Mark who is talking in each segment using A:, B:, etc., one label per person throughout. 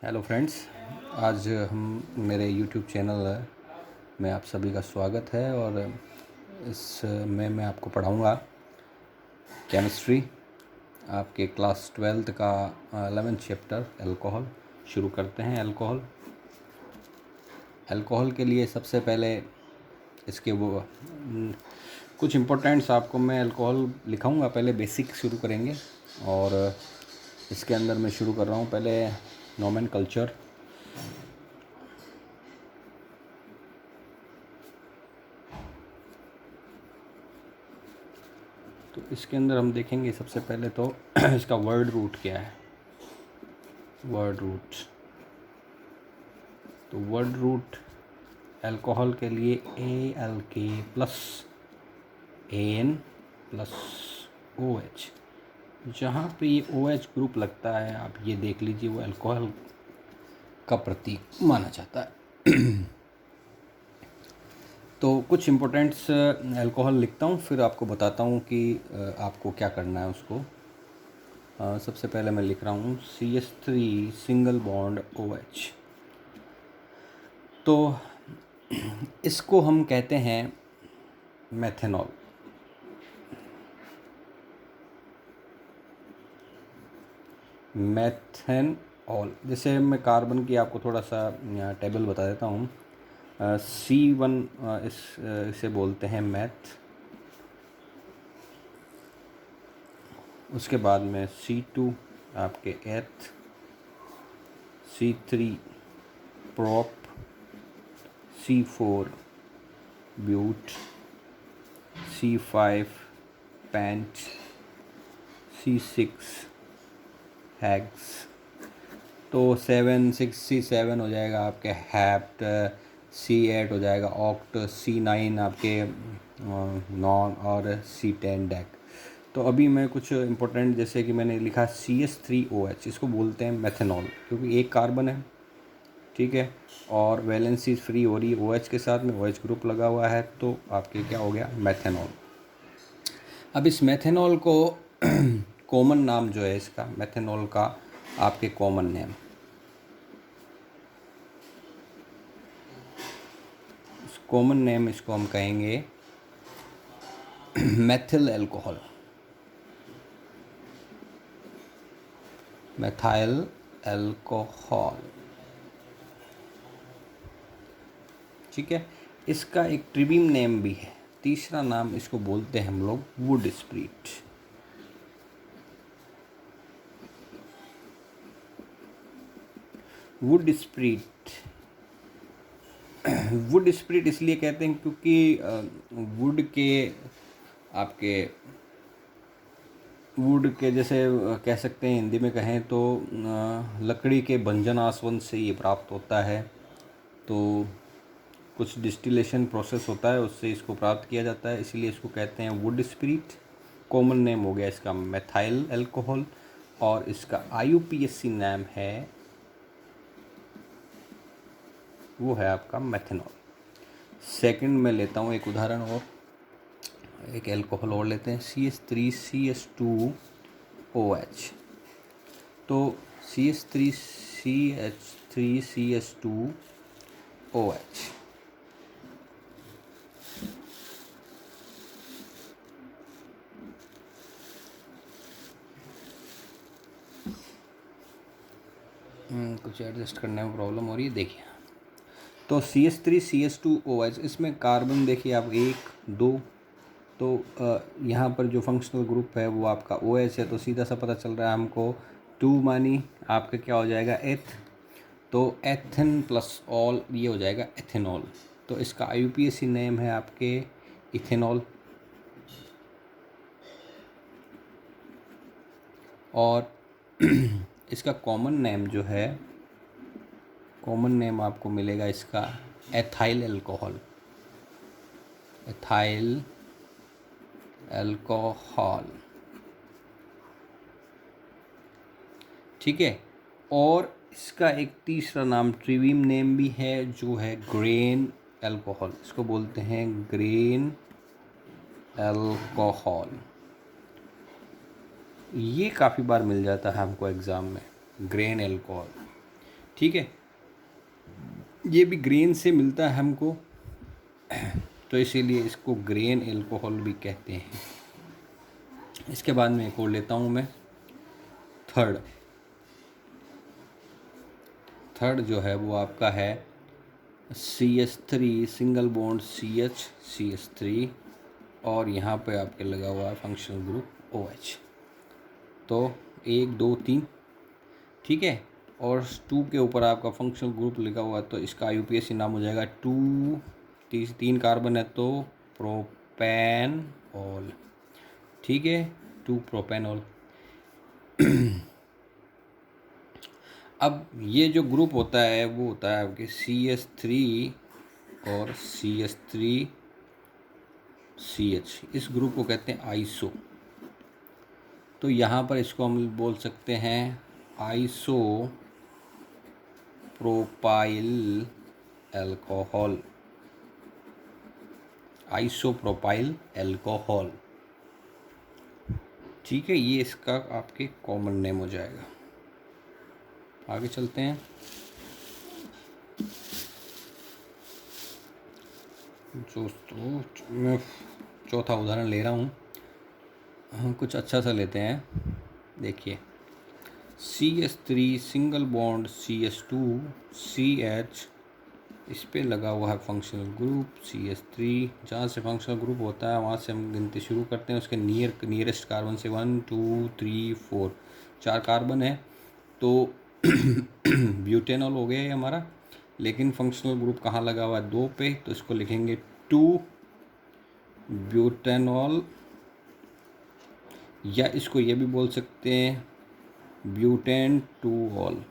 A: Hello friends, आज हम मेरे यूट्यूब चैनल में आप सभी का स्वागत है और इसमें मैं आपको पढ़ाऊँगा केमिस्ट्री, आपके क्लास 12th का 11th चैप्टर अल्कोहल। शुरू करते हैं। अल्कोहल के लिए सबसे पहले इसके कुछ इम्पोर्टेंट्स आपको मैं अल्कोहल लिखाऊंगा। पहले बेसिक शुरू करेंगे और इसके अंदर मैं शुरू कर रहा हूँ पहले नोमेनकल्चर। तो इसके अंदर हम देखेंगे सबसे पहले तो इसका वर्ड रूट क्या है। वर्ड रूट, तो वर्ड रूट अल्कोहल के लिए ALK plus AN plus OH। जहाँ पे ये OH ग्रुप लगता है आप ये देख लीजिए, वो अल्कोहल का प्रतीक माना जाता है। तो कुछ इम्पोर्टेंट्स अल्कोहल लिखता हूँ, फिर आपको बताता हूँ कि आपको क्या करना है उसको। सबसे पहले मैं लिख रहा हूँ CH3 सिंगल बॉन्ड OH। तो इसको हम कहते हैं मेथेनॉल। मेथेनॉल, जैसे मैं कार्बन की आपको थोड़ा सा टेबल बता देता हूँ। C1 इसे बोलते हैं मैथ, उसके बाद में C2 आपके एथ, C3 prop, C4 ब्यूट, C5 paint, C6 हैग्स। तो 767 हो जाएगा आपके हैप्ट, C8 हो जाएगा ऑक्ट, C9 आपके नॉन और C10 डैक। तो अभी मैं कुछ इम्पोर्टेंट, जैसे कि मैंने लिखा CH3OH, इसको बोलते हैं मेथेनॉल क्योंकि एक कार्बन है, ठीक है, और वैलेंसी फ्री हो रही है OH के साथ में, OH ग्रुप लगा हुआ है, तो आपके क्या हो गया, मेथेनॉल। अब इस मेथेनॉल को कॉमन नाम जो है इसका मेथेनॉल का, आपके कॉमन नेम, कॉमन नेम इसको हम कहेंगे मेथिल अल्कोहल, मेथाइल अल्कोहल, ठीक है। इसका एक ट्रिबिम नेम भी है, तीसरा नाम इसको बोलते हैं हम लोग would spirit. Would spirit, would spirit इसलिए कहते हैं क्योंकि वुड के आपके वुड के जैसे कह सकते हैं, हिंदी में कहें तो लकड़ी के भंजन आसवन से ये प्राप्त होता है। तो कुछ डिस्टिलेशन प्रोसेस होता है, उससे इसको प्राप्त किया जाता है, इसीलिए इसको कहते हैं वुड स्प्रिट। कॉमन नेम हो गया इसका मेथाइल अल्कोहल, और इसका IUPAC नाम है, वो है आपका मेथेनॉल। सेकंड में लेता हूँ एक उदाहरण और, एक अल्कोहल और लेते हैं CH3CH2OH। तो CH3CH3CH2OH, कुछ एडजस्ट करने में प्रॉब्लम हो रही है, देखिए। तो CH3CH2OH, इसमें कार्बन देखिए आप 1 2, तो यहाँ पर जो फंक्शनल ग्रुप है वो आपका OH है, तो सीधा सा पता चल रहा है हमको 2 मानी आपका क्या हो जाएगा, एथ। तो एथन प्लस ऑल ये हो जाएगा एथेनॉल। तो इसका IUPAC नेम है आपके इथेनॉल। और इसका कॉमन नेम जो है, कॉमन नेम आपको मिलेगा इसका एथाइल अल्कोहल, एथाइल अल्कोहल, ठीक है। और इसका एक तीसरा नाम, ट्रिविम नेम भी है, जो है ग्रेन अल्कोहल, इसको बोलते हैं ग्रेन अल्कोहल। ये काफ़ी बार मिल जाता है हमको एग्ज़ाम में, ग्रेन अल्कोहल, ठीक है, ये भी ग्रेन से मिलता है हमको, तो इसीलिए इसको ग्रेन एल्कोहल भी कहते हैं। इसके बाद में एक और लेता हूँ मैं, थर्ड जो है वो आपका है CH3 सिंगल बॉन्ड CH और यहाँ पे आपके लगा हुआ है फंक्शनल ग्रुप OH। तो 1 2 3, ठीक है, और 2 के ऊपर आपका फंक्शनल ग्रुप लिखा हुआ है, तो इसका IUPAC नाम हो जाएगा 3 कार्बन है तो प्रोपेनॉल, ठीक है, 2 प्रोपेनॉल। अब ये जो ग्रुप होता है वो होता है आपके CH3 और CH3CH, इस ग्रुप को कहते हैं आइसो। तो यहाँ पर इसको हम बोल सकते हैं iso propyl alcohol, isopropyl alcohol, ठीक है, ये इसका आपके कॉमन नेम हो जाएगा। आगे चलते हैं। दोस्तों मैं चौथा उदाहरण ले रहा हूँ, हम कुछ अच्छा सा लेते हैं। देखिए CH3 single bond CH2 CH, इस पे लगा हुआ है फंक्शनल ग्रुप CH3। जहाँ से फंक्शनल ग्रुप होता है वहाँ से हम गिनती शुरू करते हैं, उसके नियरेस्ट कार्बन से 1 2 3 4, 4 कार्बन है, तो ब्यूटेनॉल हो गया ये हमारा। लेकिन फंक्शनल ग्रुप कहाँ लगा हुआ है 2 पे, तो इसको लिखेंगे 2 ब्यूटेनॉल, या इसको ये भी बोल सकते हैं ब्यूटेन 2ऑल।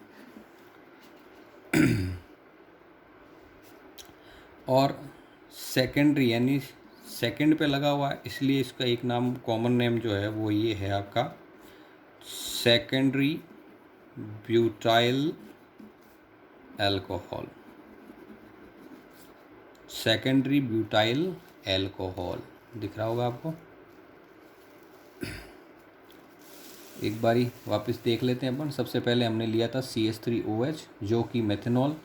A: और सेकेंडरी यानी सेकंड पे लगा हुआ है, इसलिए इसका एक नाम कॉमन नेम जो है वो ये है आपका secondary butyl alcohol, secondary butyl alcohol, दिख रहा होगा आपको। एक बारी वापस देख लेते हैं अपन। सबसे पहले हमने लिया था CH3OH जो कि मेथनॉल,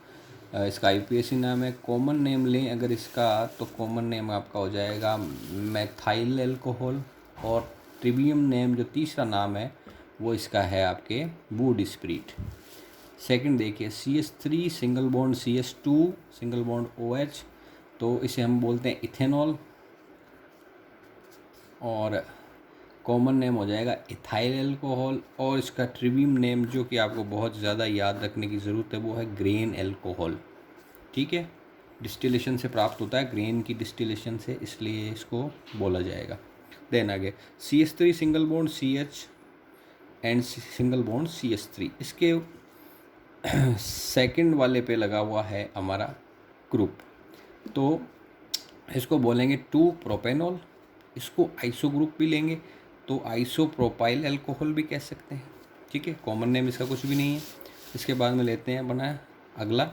A: इसका IUPAC नाम है। कॉमन नेम लें अगर इसका, तो कॉमन नेम आपका हो जाएगा मैथाइल एल्कोहल, और ट्रिवियम नेम जो तीसरा नाम है वो इसका है आपके वुड स्प्रिट। सेकंड देखिए CH3 single bond CH2 single bond OH, तो इसे हम बोलते हैं इथेनॉल, और कॉमन नेम हो जाएगा इथाइल एल्कोहल। और इसका ट्रिवियम नेम जो कि आपको बहुत ज़्यादा याद रखने की ज़रूरत है वो है ग्रेन एल्कोहल, ठीक है, डिस्टिलेशन से प्राप्त होता है, ग्रेन की डिस्टिलेशन से, इसलिए इसको बोला जाएगा। देन आगे CH3 single bond CH and single bond CH3, इसके सेकंड वाले पे लगा हुआ है हमारा ग्रुप, तो इसको बोलेंगे 2 प्रोपेनॉल। इसको आइसो ग्रुप भी लेंगे तो आइसोप्रोपाइल एल्कोहल भी कह सकते हैं, ठीक है, कॉमन नेम इसका कुछ भी नहीं है। इसके बाद में लेते हैं अपना अगला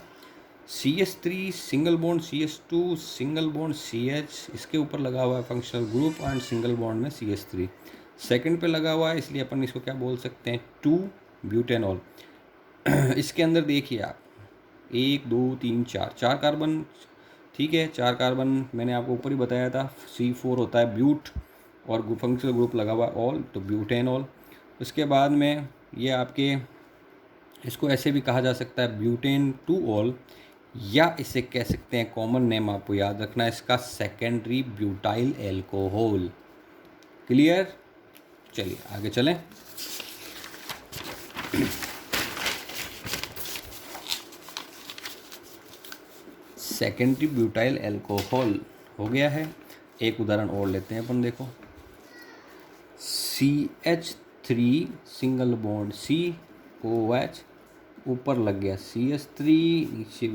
A: CH3 single bond CH2 single bond CH, इसके ऊपर लगा हुआ है functional group and single bond में CH3 सेकंड पे लगा हुआ है, इसलिए अपन इसको क्या बोल सकते हैं 2 ब्यूटेनॉल। इसके अंदर देखिए आप 1 2 3 4 4 कार्बन, ठीक है, 4 कार्बन मैंने आपको ऊपर ही बताया था, C4 होता है ब्यूट, और फंक्शनल ग्रुप लगा हुआ है ऑल, तो ब्यूटेनॉल। उसके बाद में ये आपके, इसको ऐसे भी कहा जा सकता है ब्यूटेन 2ऑल, या इसे कह सकते हैं कॉमन नेम आपको याद रखना है इसका सेकेंडरी ब्यूटाइल एल्कोहल। क्लियर, चलिए आगे चलें। सेकेंडरी ब्यूटाइल एल्कोहल हो गया है। एक उदाहरण और लेते हैं अपन, देखो CH3 सिंगल बॉन्ड COH, ऊपर लग गया CH3, नीचे